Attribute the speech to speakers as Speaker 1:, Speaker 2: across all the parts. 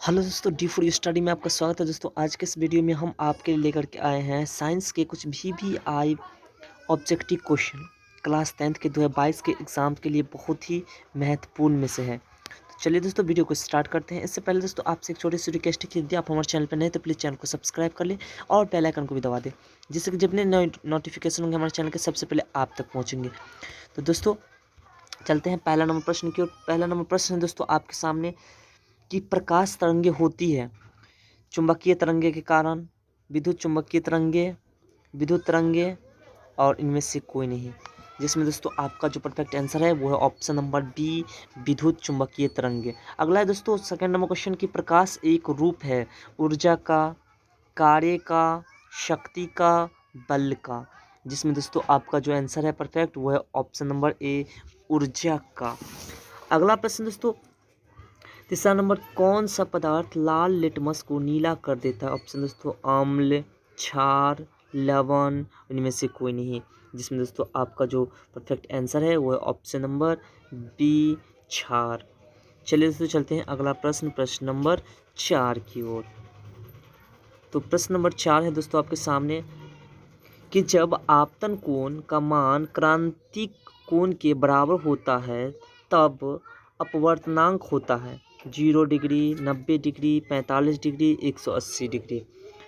Speaker 1: Hello दोस्तों, D for study में आपका स्वागत है। दोस्तों आज के इस वीडियो में हम आपके लिए लेकर के आए हैं साइंस के कुछ VVI objective question class 10th के 2022 के एग्ज़ाम के लिए बहुत ही महत्वपूर्ण में से है। तो चलिए दोस्तों वीडियो को स्टार्ट करते हैं। इससे पहले दोस्तों आपसे एक छोटी सी रिक्वेस्ट है कि यदि आप हमारे चैनल पर नए तो प्लीज़ चैनल को सब्सक्राइब कर लें और बेल आइकन को भी दबा दें, जिससे कि जब नए नोटिफिकेशन होंगे हमारे चैनल के सबसे पहले आप तक पहुँचेंगे। तो दोस्तों चलते हैं पहला नंबर प्रश्न की ओर। पहला नंबर प्रश्न है दोस्तों आपके सामने कि प्रकाश तरंगे होती है चुंबकीय तरंगे के कारण, विद्युत चुंबकीय तरंगे, विद्युत तरंगे और इनमें से कोई नहीं। जिसमें दोस्तों आपका जो परफेक्ट आंसर है वो है ऑप्शन नंबर बी, विद्युत चुंबकीय तरंगे। अगला है दोस्तों सेकंड नंबर क्वेश्चन कि प्रकाश एक रूप है ऊर्जा का, कार्य का, शक्ति का, बल का। जिसमें दोस्तों आपका जो आंसर है परफेक्ट वो है ऑप्शन नंबर ए, ऊर्जा का। अगला प्रश्न दोस्तों तीसरा नंबर, कौन सा पदार्थ लाल लिटमस को नीला कर देता है? ऑप्शन दोस्तों अम्ल, क्षार, लवण, इनमें से कोई नहीं। जिसमें दोस्तों आपका जो परफेक्ट आंसर है वो है ऑप्शन नंबर बी, क्षार। चलिए दोस्तों चलते हैं अगला प्रश्न, प्रश्न नंबर 4 की ओर। तो प्रश्न नंबर 4 है दोस्तों आपके सामने कि जब आपतन कोण का मान क्रांतिक कोण के बराबर होता है तब अपवर्तनांक होता है 0 डिग्री, 90 डिग्री, 45 डिग्री, 180 डिग्री।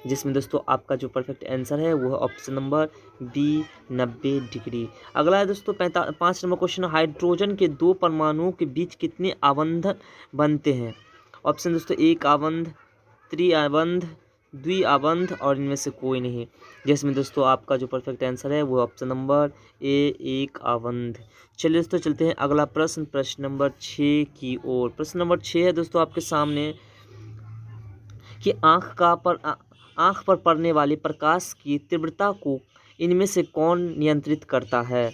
Speaker 1: जिसमें दोस्तों आपका जो परफेक्ट आंसर है वो है ऑप्शन नंबर बी, 90 डिग्री। अगला है दोस्तों 5 नंबर क्वेश्चन, हाइड्रोजन के दो परमाणुओं के बीच कितने आबंध बनते हैं? ऑप्शन दोस्तों एक आबंध, त्रिआबंध, द्विआबंध और इनमें से कोई नहीं। जिसमें दोस्तों आपका जो परफेक्ट आंसर है वो ऑप्शन नंबर ए, एक आबंध। चलिए दोस्तों चलते हैं अगला प्रश्न, प्रश्न नंबर 6 की ओर। प्रश्न नंबर 6 है दोस्तों आपके सामने कि आँख पर पड़ने वाले प्रकाश की तीव्रता को इनमें से कौन नियंत्रित करता है?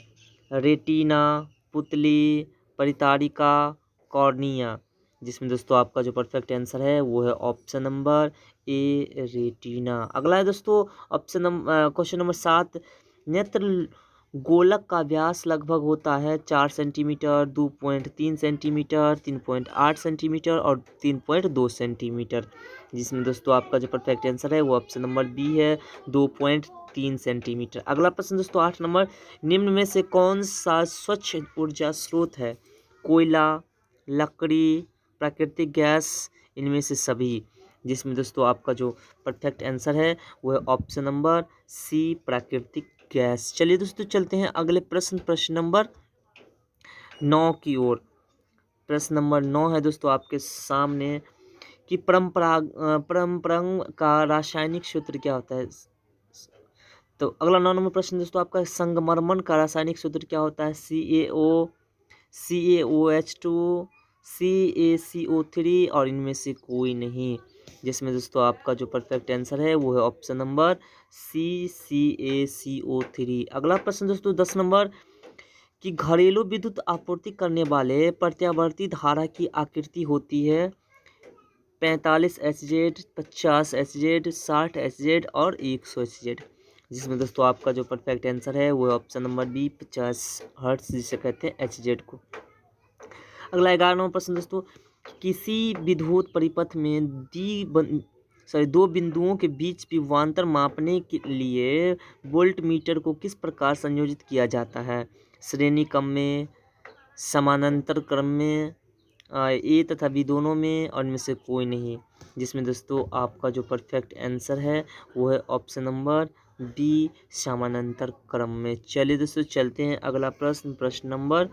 Speaker 1: रेटिना, पुतली, परितारिका, कॉर्निया। जिसमें दोस्तों आपका जो परफेक्ट आंसर है वो है ऑप्शन नंबर ए, रेटिना। अगला है दोस्तों क्वेश्चन नंबर 7, नेत्र गोलक का व्यास लगभग होता है 4 सेंटीमीटर, 2.3 सेंटीमीटर, 3.8 सेंटीमीटर और 3.2 सेंटीमीटर। जिसमें दोस्तों आपका जो परफेक्ट आंसर है वो ऑप्शन नंबर बी है, 2.3 सेंटीमीटर। अगला प्रश्न दोस्तों 8 नंबर, निम्न में से कौन सा स्वच्छ ऊर्जा स्रोत है? कोयला, लकड़ी, प्राकृतिक गैस, इनमें से सभी। जिसमें दोस्तों आपका जो परफेक्ट आंसर है वो है ऑप्शन नंबर सी, प्राकृतिक गैस। चलिए दोस्तों चलते हैं अगले प्रश्न, प्रश्न नंबर 9 की ओर। प्रश्न नंबर 9 है दोस्तों आपके सामने कि परम्परांग का रासायनिक सूत्र क्या होता है? तो अगला 9 नंबर प्रश्न दोस्तों आपका, संगमरमर का रासायनिक सूत्र क्या होता है? CaO, CaOH2, CaCO3 और इनमें से कोई नहीं। जिसमें दोस्तों आपका जो परफेक्ट आंसर है वो है ऑप्शन नंबर सी, CaCO3। अगला प्रश्न दोस्तों 10 नंबर कि घरेलू विद्युत आपूर्ति करने वाले प्रत्यावर्ती धारा की आकृति होती है 45 HZ, 50 HZ, 60 HZ और 100 HZ। जिसमें दोस्तों आपका जो परफेक्ट आंसर है वो है ऑप्शन नंबर बी, 50 हर्ट्ज जिसे कहते हैं HZ को। अगला 11 नंबर प्रश्न दोस्तों, किसी विद्युत परिपथ में दो बिंदुओं के बीच विभवांतर मापने के लिए वोल्ट मीटर को किस प्रकार संयोजित किया जाता है? श्रेणी क्रम में, समानांतर क्रम में, ए तथा बी दोनों में और इनमें से कोई नहीं। जिसमें दोस्तों आपका जो परफेक्ट आंसर है वो है ऑप्शन नंबर बी, समानांतर क्रम में। चलिए दोस्तों चलते हैं अगला प्रश्न, प्रश्न नंबर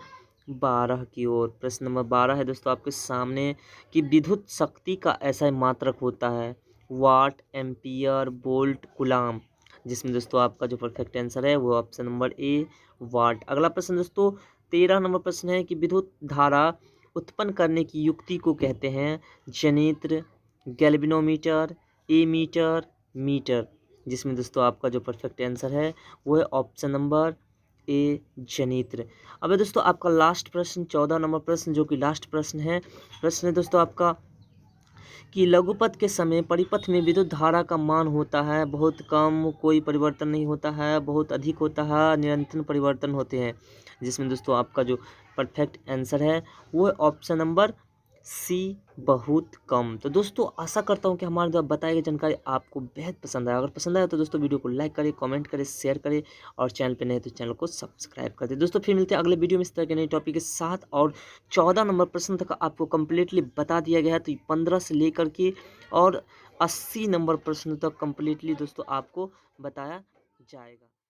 Speaker 1: 12 की ओर। प्रश्न नंबर 12 है दोस्तों आपके सामने कि विद्युत शक्ति का ऐसा मात्रक होता है वाट, एम्पियर, वोल्ट, कूलाम। जिसमें दोस्तों आपका जो परफेक्ट आंसर है वो ऑप्शन नंबर ए, वाट। अगला प्रश्न दोस्तों 13 नंबर प्रश्न है कि विद्युत धारा उत्पन्न करने की युक्ति को कहते हैं जनित्र, गैल्वेनोमीटर, एमीटर, मीटर। जिसमें दोस्तों आपका जो परफेक्ट आंसर है वो है ऑप्शन नंबर ए, जनित्र। अब दोस्तों आपका लास्ट प्रश्न 14 नंबर प्रश्न जो कि लास्ट प्रश्न है। प्रश्न है दोस्तों आपका कि लघुपथ के समय परिपथ में विद्युत धारा का मान होता है बहुत कम, कोई परिवर्तन नहीं होता है, बहुत अधिक होता है, निरंतर परिवर्तन होते हैं। जिसमें दोस्तों आपका जो परफेक्ट आंसर है वो है ऑप्शन नंबर सी बहुत कम। तो दोस्तों आशा करता हूँ कि हमारे द्वारा बताई गई जानकारी आपको बेहद पसंद आया। अगर पसंद आया तो दोस्तों वीडियो को लाइक करें, कमेंट करें, शेयर करें और चैनल पे नए तो चैनल को सब्सक्राइब कर दें। दोस्तों फिर मिलते हैं अगले वीडियो में इस तरह के नए टॉपिक के साथ। और 14 नंबर प्रश्न तक आपको कम्प्लीटली बता दिया गया है, तो 15 से लेकर के और 80 नंबर प्रश्न तक कम्प्लीटली दोस्तों आपको बताया जाएगा।